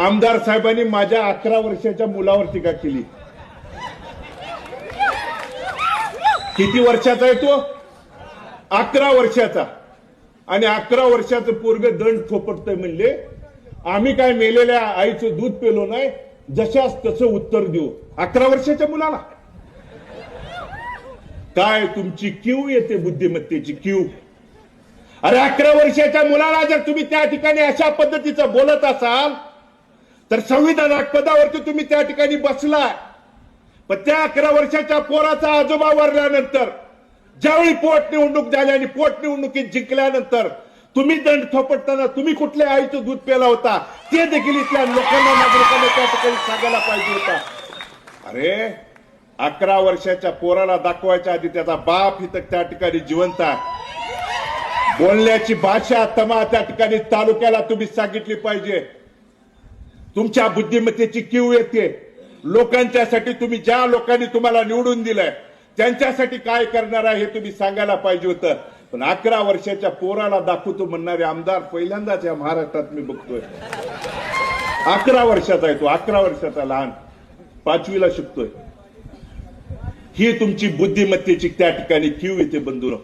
आमदार साहेबांनी माझ्या 11 वर्षाच्या मुलावर टीका केली. किती वर्षाचा आहे तो? 11 वर्षाचा. आणि 11 वर्षाचं पोरग दंड थोपटतंय म्हणले आम्ही काय मेलेल्या आईचं दूध पेलो नाही, जशाच तसं उत्तर देऊ 11 वर्षाच्या मुलाला. काय तुमची क्यू येते बुद्धिमत्तेची क्यू. अरे 11 वर्षाच्या मुलाला जर तुम्ही त्या ठिकाणी अशा पद्धतीचं बोलत असाल तर संविधानात पदावरती तुम्ही त्या ठिकाणी बसलाय. पण त्या 11 वर्षाच्या पोराचा आजोबा वारल्यानंतर ज्यावेळी पोटनिवडणूक झाली आणि पोटनिवडणुकीत जिंकल्यानंतर तुम्ही दंड थोपटताना तुम्ही कुठल्या आईचं दूध प्याला होता ते देखील इथल्या लोकांना नागरिकांना त्या ठिकाणी सांगायला पाहिजे होता. अरे 11 वर्षाच्या पोराला दाखवायच्या आधी त्याचा बाप इथं त्या ठिकाणी जिवंत आहे. बोलण्याची भाषा तमा त्या ठिकाणी तालुक्याला तुम्ही सांगितली पाहिजे. तुमच्या बुद्धिमत्तेची कीव येते. लोकांच्यासाठी तुम्ही ज्या लोकांनी तुम्हाला निवडून दिलंय त्यांच्यासाठी काय करणार आहे हे तुम्ही सांगायला पाहिजे होतं. पण 11 वर्षाच्या पोराला दाखवतो म्हणणारे आमदार पहिल्यांदाच या महाराष्ट्रात मी बघतोय. 11 वर्षाचा आहे तो, 11 वर्षाचा, लहान, 5वीला शिकतोय. ही तुमची बुद्धिमत्तेची त्या ठिकाणी कीव येते बंधूंनो.